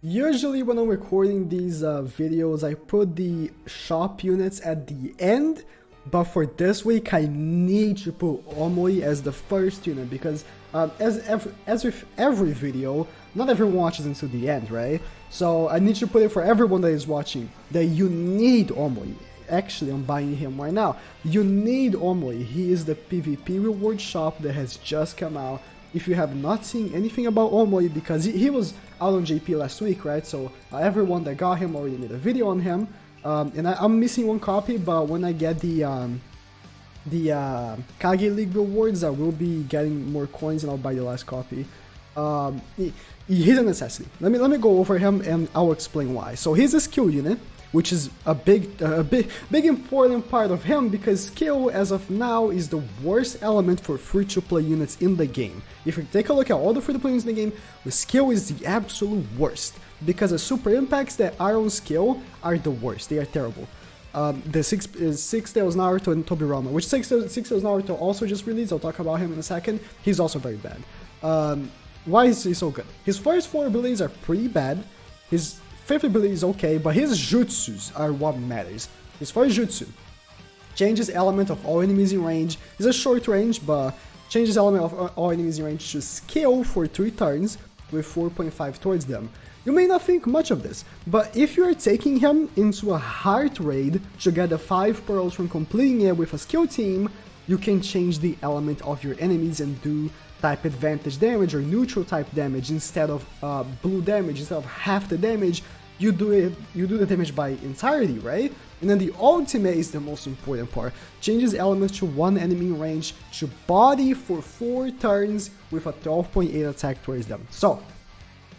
Usually when I'm recording these videos, I put the shop units at the end, but for this week I need to put Omoi as the first unit because as with every video, not everyone watches until the end, right? So I need to put it for everyone that is watching, that you need Omoi. Actually, I'm buying him right now. You need Omoi. He is the PvP reward shop that has just come out. If you have not seen anything about Omoi, because he was out on JP last week, right? So everyone that got him already made a video on him. And I'm missing one copy, but when I get the Kage League rewards, I will be getting more coins and I'll buy the last copy. He's a necessity. Let me go over him and I'll explain why. So he's a skill unit, which is a big important part of him because skill as of now is the worst element for free-to-play units in the game. If you take a look at all the free-to-play units in the game, the skill is the absolute worst because the super impacts that are on skill are the worst. They are terrible. The Six Tails Naruto and Tobirama, which Six Tails Naruto also just released. I'll talk about him in a second. He's also very bad. Why is he so good? His first 4 abilities are pretty bad. His 5th ability is okay, but his jutsus are what matters. His first jutsu changes element of all enemies in range. It's a short range, but changes element of all enemies in range to skill for 3 turns with 4.5 towards them. You may not think much of this, but if you are taking him into a heart raid to get the 5 pearls from completing it with a skill team, you can change the element of your enemies and do type advantage damage or neutral type damage instead of blue damage. Instead of half the damage, you do the damage by entirety, right? And then the ultimate is the most important part. Changes elements to one enemy range to body for 4 turns with a 12.8 attack towards them. So,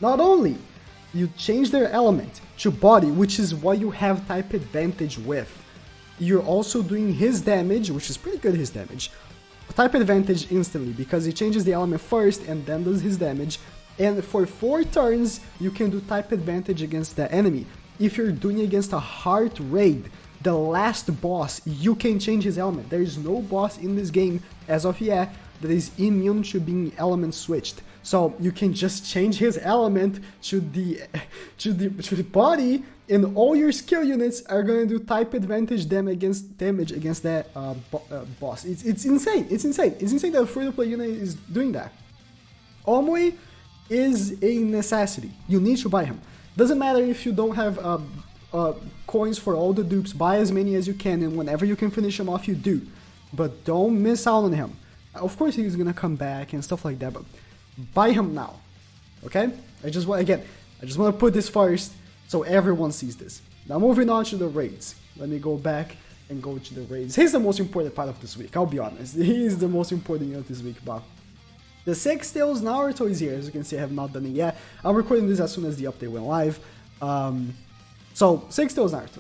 not only you change their element to body, which is what you have type advantage with, you're also doing his damage, which is pretty good his damage, type advantage instantly because he changes the element first and then does his damage. And for 4 turns, you can do type advantage against the enemy. If you're doing against a heart raid, the last boss, you can change his element. There is no boss in this game, as of yet, that is immune to being element switched. So you can just change his element to the body, and all your skill units are gonna do type advantage damage against that boss. It's insane. It's insane. It's insane that a free-to-play unit is doing that. Omoi is a necessity. You need to buy him. Doesn't matter if you don't have coins for all the dupes. Buy as many as you can, and whenever you can finish him off, you do. But don't miss out on him. Of course, he's gonna come back and stuff like that, but buy him now. Okay? I just want to put this first so everyone sees this. Now, moving on to the raids. Let me go back and go to the raids. He's the most important part of this week. I'll be honest. He is the most important unit this week, but the Six Tails Naruto is here. As you can see, I have not done it yet. I'm recording this as soon as the update went live. So, Six Tails Naruto.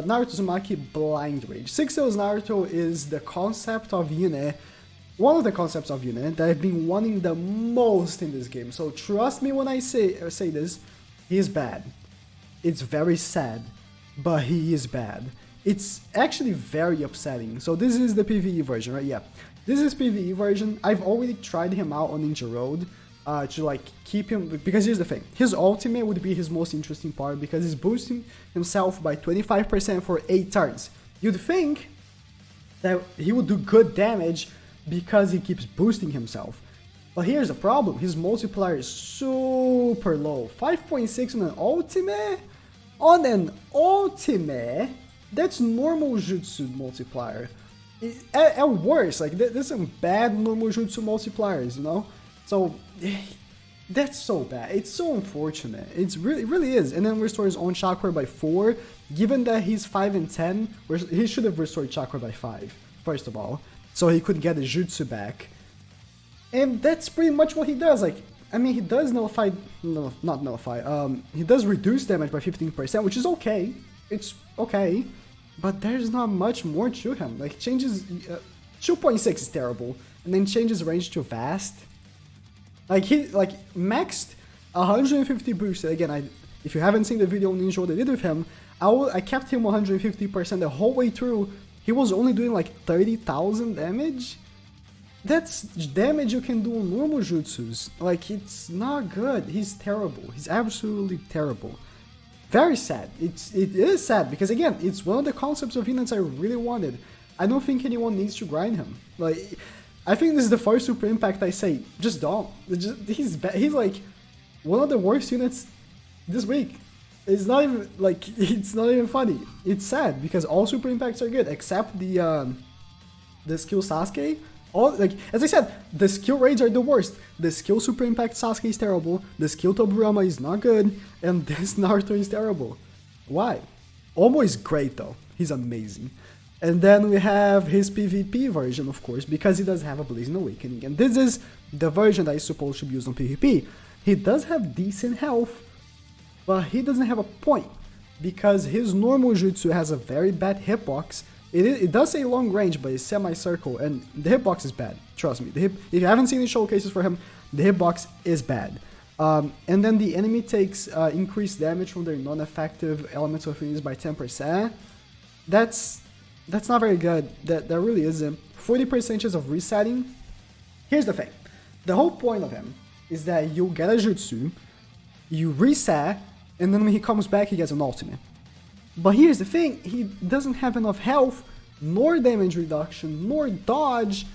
Naruto Uzumaki Blind Rage. Six Tails Naruto is the concept of unit, one of the concepts of unit that I've been wanting the most in this game. So trust me when I say this, he is bad. It's very sad, but he is bad. It's actually very upsetting. So this is the PvE version, right? Yeah. This is PvE version. I've already tried him out on Ninja Road to like keep him, because here's the thing. His ultimate would be his most interesting part because he's boosting himself by 25% for 8 turns. You'd think that he would do good damage because he keeps boosting himself. But here's the problem. His multiplier is super low. 5.6 on an ultimate? On an ultimate? That's normal jutsu multiplier. At worst, like there's some bad normal jutsu multipliers, you know? So that's so bad. It's so unfortunate. It really is. And then restore his own chakra by 4. Given that he's 5 and 10, he should have restored chakra by 5, first of all, so he could get the jutsu back. And that's pretty much what he does. Like, I mean, he does nullify, no, not nullify, he does reduce damage by 15%, which is okay. It's okay. But there's not much more to him. Like, changes, 2.6 is terrible, and then changes range to vast. Like, he, maxed 150 boosted. Again, if you haven't seen the video on Ninja that I did with him, I kept him 150% the whole way through. He was only doing like 30,000 damage. That's damage you can do on normal jutsus. Like, it's not good. He's terrible. He's absolutely terrible. Very sad. It is sad because, again, it's one of the concepts of units I really wanted. I don't think anyone needs to grind him. Like, I think this is the first Super Impact I say, just don't. He's like one of the worst units this week. It's not even like, it's not even funny. It's sad because all Super Impacts are good except the skill Sasuke. All, like, as I said, the skill raids are the worst. The skill Super Impact Sasuke is terrible. The skill Tobirama is not good, and this Naruto is terrible. Why? Omo is great though. He's amazing. And then we have his PvP version, of course, because he does have a Blazing Awakening. And this is the version that is supposed to be used on PvP. He does have decent health, but he doesn't have a point. Because his normal jutsu has a very bad hitbox. It does say long range, but it's semi-circle, and the hitbox is bad. Trust me. If you haven't seen the showcases for him, the hitbox is bad. And then the enemy takes increased damage from their non-effective elemental affinities by 10%. That's not very good. That really isn't. 40% chance of resetting. Here's the thing. The whole point of him is that you get a jutsu, you reset, and then when he comes back, he gets an ultimate. But here's the thing, he doesn't have enough health, nor damage reduction, nor dodge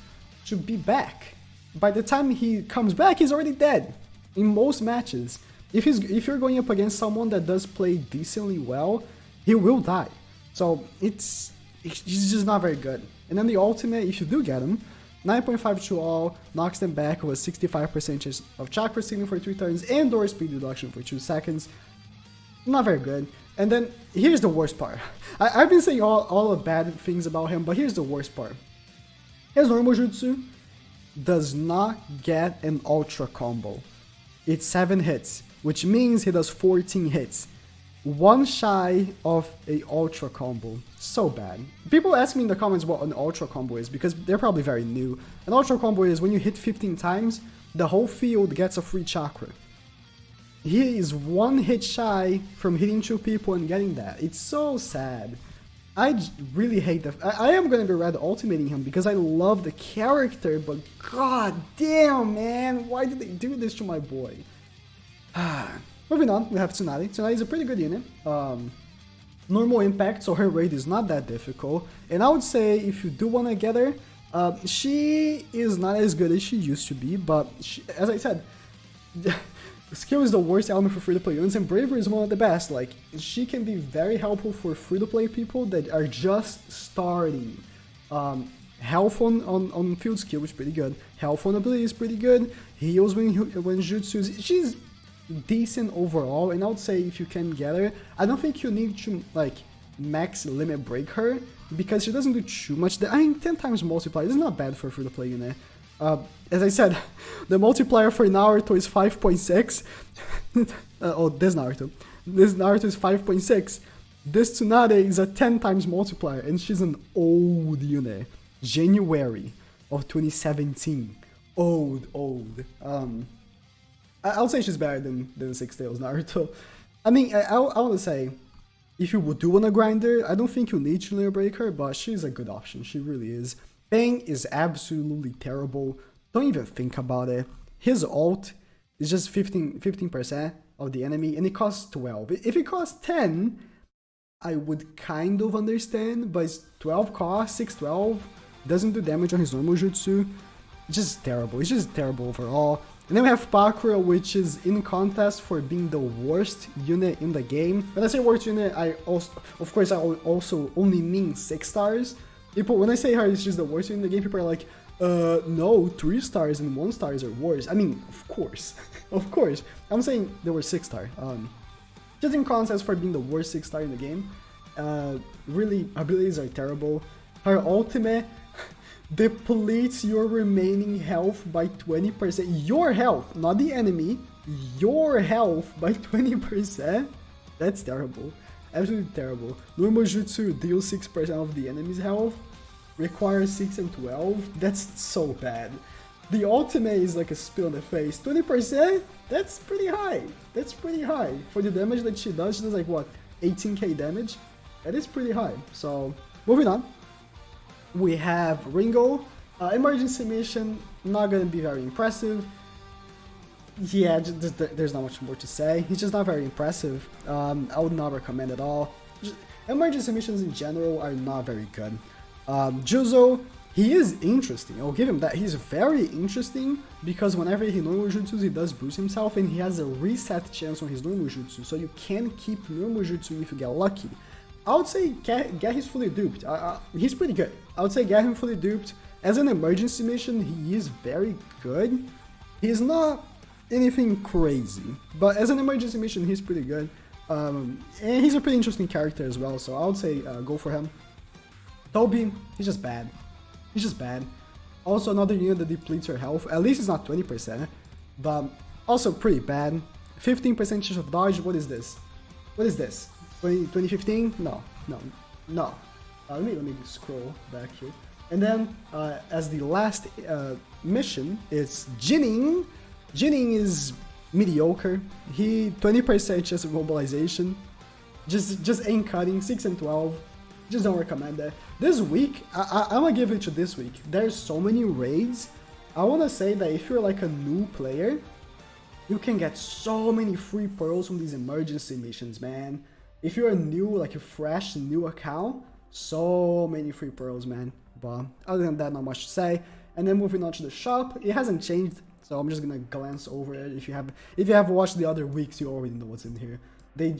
to be back. By the time he comes back, he's already dead in most matches. If you're going up against someone that does play decently well, he will die. So he's just not very good. And then the ultimate, if you do get him, 9.5 to all, knocks them back with a 65% chance of chakra stealing for 3 turns and or speed reduction for 2 seconds. Not very good. And then here's the worst part. I've been saying all the bad things about him, but here's the worst part. His normal jutsu does not get an ultra combo. It's 7 hits, which means he does 14 hits. One shy of a ultra combo. So bad. People ask me in the comments what an ultra combo is because they're probably very new. An ultra combo is when you hit 15 times, the whole field gets a free chakra. He is 1 hit shy from hitting 2 people and getting that. It's so sad. I really hate that. I am going to be red ultimating him because I love the character, but god damn, man. Why did they do this to my boy? Moving on, we have Tsunade. Tsunade is a pretty good unit. Normal impact, so her raid is not that difficult. And I would say if you do want to get her, she is not as good as she used to be, but she, as I said, skill is the worst element for free-to-play units, and bravery is one of the best. Like, she can be very helpful for free-to-play people that are just starting. Health on field skill is pretty good. Health on ability is pretty good. Heals when jutsus. She's decent overall, and I would say if you can get her, I don't think you need to like max limit break her because she doesn't do too much. I mean, 10 times multiplier is not bad for a free-to-play unit. As I said, the multiplier for Naruto is 5.6. Oh, this Naruto. This Naruto is 5.6. This Tsunade is a 10 times multiplier, and she's an old unit. January of 2017. Old. I'll say she's better than Six Tails Naruto. I mean, I want to say, if you do want to grind her, I don't think you need to limit break her, but she's a good option. She really is. Bang is absolutely terrible. Don't even think about it. His ult is just 15% of the enemy, and it costs 12. If it costs 10, I would kind of understand, but it's 12 cost, 6-12, doesn't do damage on his normal jutsu. It's just terrible. It's just terrible overall. And then we have Pakura, which is in contest for being the worst unit in the game. When I say worst unit, I also only mean 6 stars. People, when I say her, she's the worst unit in the game, people are like, no, 3 stars and 1 stars are worse. I mean, of course, of course. I'm saying they were 6 star. Just in contest for being the worst 6 star in the game. Really, abilities are terrible. Her ultimate depletes your remaining health by 20%. Your health, not the enemy. Your health by 20%. That's terrible. Absolutely terrible. Normal jutsu deals 6% of the enemy's health. Requires 6 and 12. That's so bad. The ultimate is like a spit on the face. 20%? That's pretty high. That's pretty high. For the damage that she does like what? 18k damage? That is pretty high. So, moving on. We have Ringo. Emergency mission, not gonna be very impressive. Yeah, there's not much more to say. He's just not very impressive. I would not recommend at all. Emergency missions in general are not very good. Juzo, he is interesting. I'll give him that. He's very interesting because whenever he normal jutsus, he does boost himself and he has a reset chance on his normal jutsu. So you can keep normal jutsu if you get lucky. I would say get his fully duped. He's pretty good. I would say get him fully duped. As an emergency mission, he is very good. He's not anything crazy, but as an emergency mission, he's pretty good. And he's a pretty interesting character as well, so I would say go for him. Toby, he's just bad. He's just bad. Also another unit that depletes your health. At least it's not 20%, but also pretty bad. 15% chance of dodge, what is this? What is this? 2015? No. Let me scroll back here. And then, as the last mission, it's Jinning. Jinning is mediocre. He 20% chance of mobilization. Just ain't cutting. 6 and 12. Just don't recommend that. This week, I'm gonna give it to this week. There's so many raids. I wanna say that if you're like a new player, you can get so many free pearls from these emergency missions, man. If you're a new, like a fresh new account, so many free pearls, man. But other than that, not much to say. And then moving on to the shop, it hasn't changed, so I'm just gonna glance over it. If you have watched the other weeks, you already know what's in here. They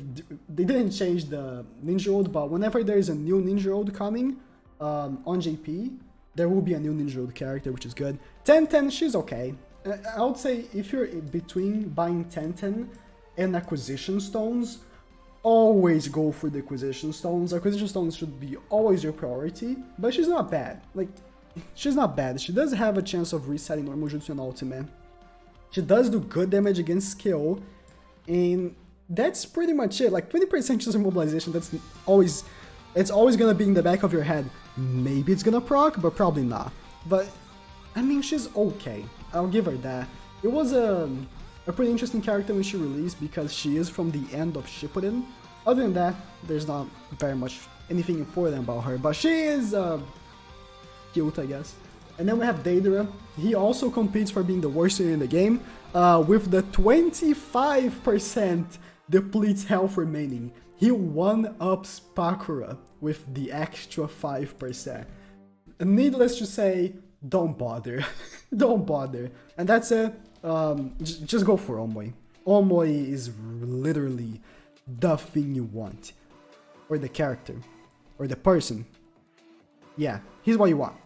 didn't change the Ninja Road, but whenever there is a new Ninja Road coming on JP, there will be a new Ninja Road character, which is good. 1010, she's okay. I would say if you're between buying 1010 and acquisition stones, always go for the acquisition stones. Acquisition stones should be always your priority, but she's not bad. Like, she's not bad. She does have a chance of resetting normal jutsu and ultimate. She does do good damage against skill, and that's pretty much it. Like 20% chance of mobilization, it's always gonna be in the back of your head. Maybe it's gonna proc, but probably not. But I mean, she's okay. I'll give her that. It was a pretty interesting character when she released because she is from the end of Shippuden. Other than that, there's not very much anything important about her, but she is cute, I guess. And then we have Deidara. He also competes for being the worst unit in the game, with the 25% depletes health remaining. He one-ups Pakura with the extra 5%. Needless to say, don't bother. Don't bother. And that's it. Just go for Omoi. Omoi is literally the thing you want. Or the character. Or the person. Yeah, he's what you want.